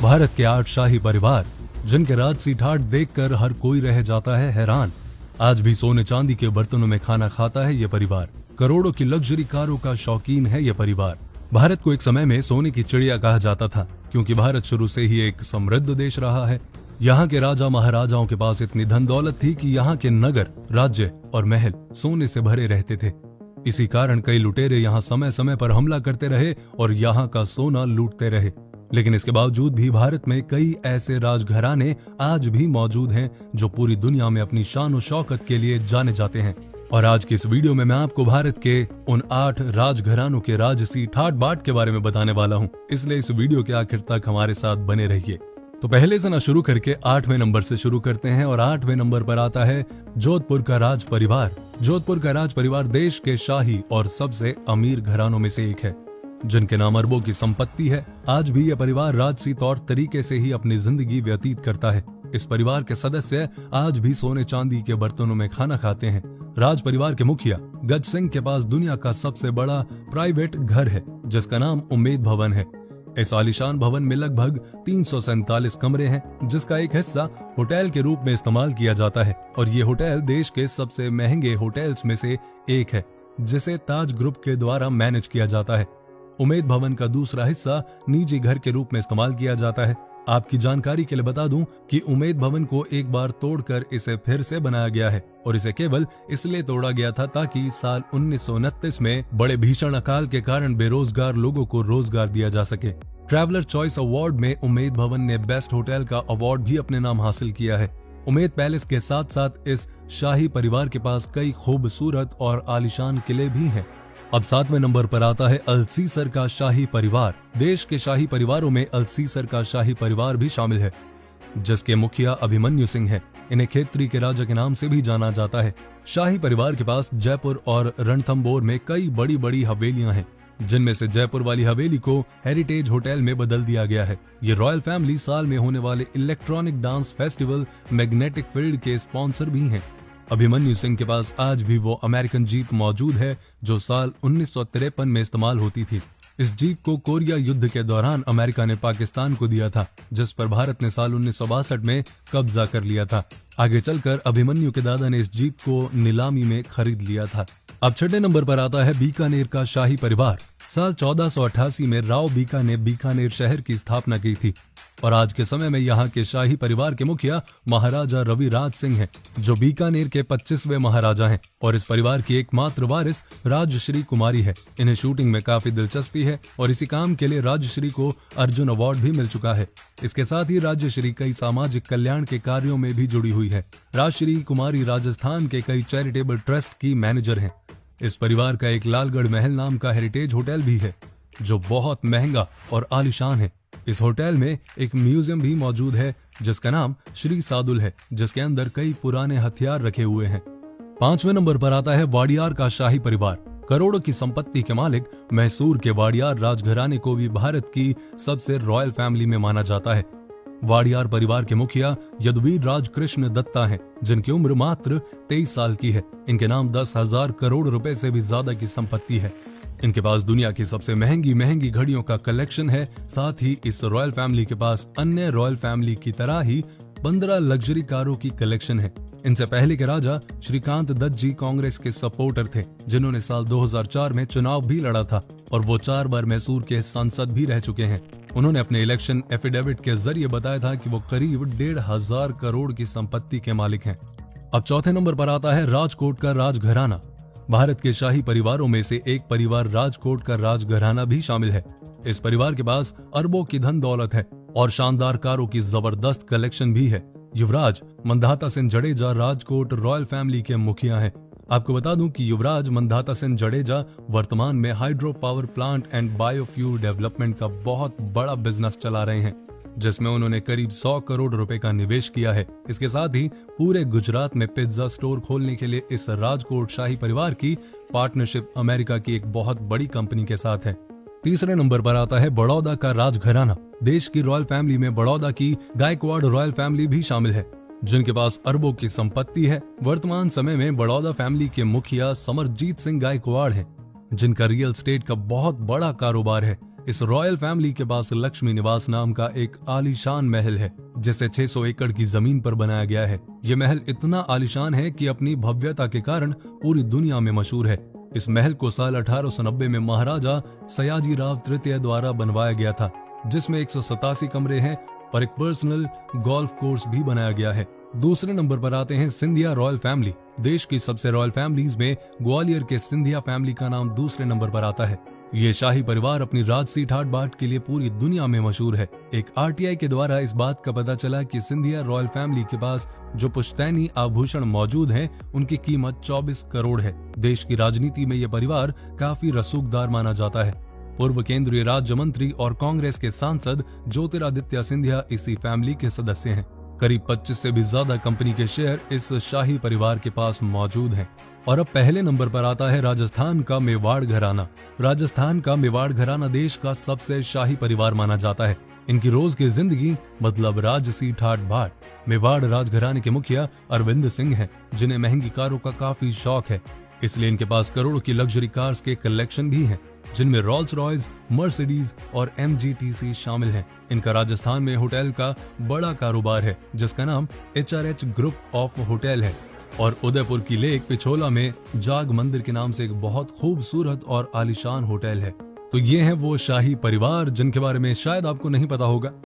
भारत के 8 शाही परिवार जिनके राजसी ठाठ देखकर हर कोई रह जाता है हैरान। आज भी सोने चांदी के बर्तनों में खाना खाता है ये परिवार। करोड़ों की लग्जरी कारों का शौकीन है ये परिवार। भारत को एक समय में सोने की चिड़िया कहा जाता था, क्योंकि भारत शुरू से ही एक समृद्ध देश रहा है। यहाँ के राजा महाराजाओं के पास इतनी धन दौलत थी कि यहाँ के नगर, राज्य और महल सोने से भरे रहते थे। इसी कारण कई लुटेरे यहाँ समय समय पर हमला करते रहे और यहाँ का सोना लूटते रहे। लेकिन इसके बावजूद भी भारत में कई ऐसे राजघराने आज भी मौजूद हैं जो पूरी दुनिया में अपनी शान और शौकत के लिए जाने जाते हैं। और आज की इस वीडियो में मैं आपको भारत के उन 8 राजघरानों के राजसी ठाट बाट के बारे में बताने वाला हूँ, इसलिए इस वीडियो के आखिर तक हमारे साथ बने रहिए। तो पहले से ना शुरू करके 8वें नंबर से शुरू करते हैं और 8वें नंबर पर आता है जोधपुर का राज परिवार। जोधपुर का राज परिवार देश के शाही और सबसे अमीर घरानों में से एक है, जिनके नाम अरबों की संपत्ति है। आज भी यह परिवार राजसी तौर तरीके से ही अपनी जिंदगी व्यतीत करता है। इस परिवार के सदस्य आज भी सोने चांदी के बर्तनों में खाना खाते हैं। राज परिवार के मुखिया गज सिंह के पास दुनिया का सबसे बड़ा प्राइवेट घर है, जिसका नाम उम्मेद भवन है। इस आलीशान भवन में लगभग 347 कमरे हैं, जिसका एक हिस्सा होटल के रूप में इस्तेमाल किया जाता है। और ये होटल देश के सबसे महंगे होटल्स में से एक है, जिसे ताज ग्रुप के द्वारा मैनेज किया जाता है। उम्मेद भवन का दूसरा हिस्सा निजी घर के रूप में इस्तेमाल किया जाता है। आपकी जानकारी के लिए बता दूं कि उम्मेद भवन को एक बार तोड़कर इसे फिर से बनाया गया है, और इसे केवल इसलिए तोड़ा गया था ताकि साल 1929 में बड़े भीषण अकाल के कारण बेरोजगार लोगों को रोजगार दिया जा सके। ट्रैवलर चॉइस अवार्ड में उम्मेद भवन ने बेस्ट होटल का अवार्ड भी अपने नाम हासिल किया है। उम्मेद पैलेस के साथ साथ इस शाही परिवार के पास कई खूबसूरत और आलीशान किले भी हैं। अब 7वें नंबर पर आता है अल्सीसर का शाही परिवार। देश के शाही परिवारों में अल्सीसर का शाही परिवार भी शामिल है, जिसके मुखिया अभिमन्यु सिंह है। इन्हें खेतरी के राजा के नाम से भी जाना जाता है। शाही परिवार के पास जयपुर और रणथंबोर में कई बड़ी बड़ी हवेलियां हैं, जिनमें से जयपुर वाली हवेली को हेरिटेज होटल में बदल दिया गया है। ये रॉयल फैमिली साल में होने वाले electronic dance festival magnetic field के स्पॉन्सर भी हैं। अभिमन्यु सिंह के पास आज भी वो अमेरिकन जीप मौजूद है जो साल 1953 में इस्तेमाल होती थी। इस जीप को कोरिया युद्ध के दौरान अमेरिका ने पाकिस्तान को दिया था, जिस पर भारत ने साल 1962 में कब्जा कर लिया था। आगे चलकर अभिमन्यु के दादा ने इस जीप को नीलामी में खरीद लिया था। अब 6ठे नंबर पर आता है बीकानेर का शाही परिवार। साल 1488 में राव बीका ने बीकानेर शहर की स्थापना की थी, और आज के समय में यहाँ के शाही परिवार के मुखिया महाराजा रविराज सिंह हैं, जो बीकानेर के 25वें महाराजा हैं। और इस परिवार की एकमात्र वारिस राजश्री कुमारी है। इन्हें शूटिंग में काफी दिलचस्पी है और इसी काम के लिए राजश्री को अर्जुन अवार्ड भी मिल चुका है। इसके साथ ही राजश्री कई सामाजिक कल्याण के कार्यों में भी जुड़ी हुई है। राजश्री कुमारी राजस्थान के कई चैरिटेबल ट्रस्ट की मैनेजर हैं। इस परिवार का एक लालगढ़ महल नाम का हेरिटेज होटल भी है, जो बहुत महंगा और आलीशान है। इस होटल में एक म्यूजियम भी मौजूद है, जिसका नाम श्री सादुल है, जिसके अंदर कई पुराने हथियार रखे हुए हैं। 5वें नंबर पर आता है वाडियार का शाही परिवार। करोड़ों की संपत्ति के मालिक मैसूर के वाडियार राजघराने को भी भारत की सबसे रॉयल फैमिली में माना जाता है। वाडियार परिवार के मुखिया यदुवीर राज कृष्ण दत्ता हैं, जिनकी उम्र मात्र 23 साल की है। इनके नाम 10,000 करोड़ रुपए से भी ज्यादा की संपत्ति है। इनके पास दुनिया की सबसे महंगी घड़ियों का कलेक्शन है। साथ ही इस रॉयल फैमिली के पास अन्य रॉयल फैमिली की तरह ही 15 लग्जरी कारों की कलेक्शन है। इनसे पहले के राजा श्रीकांत दत्त जी कांग्रेस के सपोर्टर थे, जिन्होंने साल 2004 में चुनाव भी लड़ा था, और वो 4 बार मैसूर के सांसद भी रह चुके हैं। उन्होंने अपने इलेक्शन एफिडेविट के जरिए बताया था कि वो करीब 1,500 करोड़ की संपत्ति के मालिक हैं। अब 4थे नंबर पर आता है राजकोट का राजघराना। भारत के शाही परिवारों में से एक परिवार राजकोट का राजघराना भी शामिल है। इस परिवार के पास अरबों की धन दौलत है और शानदार कारों की जबरदस्त कलेक्शन भी है। युवराज मंधाता सिंह जडेजा राजकोट रॉयल फैमिली के मुखिया हैं। आपको बता दूं कि युवराज मंधाता सिंह जडेजा वर्तमान में hydro power plant and biofuel development का बहुत बड़ा बिजनेस चला रहे हैं, जिसमें उन्होंने करीब 100 करोड़ रुपए का निवेश किया है। इसके साथ ही पूरे गुजरात में पिज्जा स्टोर खोलने के लिए इस राजकोट शाही परिवार की पार्टनरशिप अमेरिका की एक बहुत बड़ी कंपनी के साथ है। 3रे नंबर पर आता है बड़ौदा का राजघराना। देश की रॉयल फैमिली में बड़ौदा की गायकवाड़ रॉयल फैमिली भी शामिल है, जिनके पास अरबों की संपत्ति है। वर्तमान समय में बड़ौदा फैमिली के मुखिया समरजीत सिंह गायकवाड़ हैं, जिनका रियल एस्टेट का बहुत बड़ा कारोबार है। इस रॉयल फैमिली के पास लक्ष्मी निवास नाम का एक आलीशान महल है, जिसे 600 एकड़ की जमीन पर बनाया गया है। ये महल इतना आलीशान है कि अपनी भव्यता के कारण पूरी दुनिया में मशहूर है। इस महल को साल 1890 में महाराजा सयाजीराव तृतीय द्वारा बनवाया गया था, जिसमें 187 कमरे हैं और एक पर्सनल गोल्फ कोर्स भी बनाया गया है। दूसरे नंबर पर आते हैं सिंधिया रॉयल फैमिली। देश की सबसे रॉयल फैमिलीज में ग्वालियर के सिंधिया फैमिली का नाम दूसरे नंबर पर आता है। ये शाही परिवार अपनी राजसी ठाट बाट के लिए पूरी दुनिया में मशहूर है। एक आरटीआई के द्वारा इस बात का पता चला कि सिंधिया रॉयल फैमिली के पास जो पुश्तैनी आभूषण मौजूद हैं, उनकी कीमत 24 करोड़ है। देश की राजनीति में यह परिवार काफी रसूखदार माना जाता है। पूर्व केंद्रीय राज्य मंत्री और कांग्रेस के सांसद ज्योतिरादित्य सिंधिया इसी फैमिली के सदस्य हैं। करीब 25 से भी ज्यादा कंपनी के शेयर इस शाही परिवार के पास मौजूद हैं। और अब पहले नंबर पर आता है राजस्थान का मेवाड़ घराना। राजस्थान का मेवाड़ घराना देश का सबसे शाही परिवार माना जाता है। इनकी रोज की जिंदगी मतलब राजसी ठाट बाट। मेवाड़ राजघराने के मुखिया अरविंद सिंह हैं, जिन्हें महंगी कारों का काफी शौक है। इसलिए इनके पास करोड़ों की लग्जरी कार्स के कलेक्शन भी हैं, जिनमें रोल्स रॉयस, मर्सिडीज और MGTC शामिल हैं। इनका राजस्थान में होटल का बड़ा कारोबार है, जिसका नाम HRH ग्रुप ऑफ होटल है। और उदयपुर की लेक पिछोला में जाग मंदिर के नाम से एक बहुत खूबसूरत और आलीशान होटल है। तो ये है वो शाही परिवार जिनके बारे में शायद आपको नहीं पता होगा।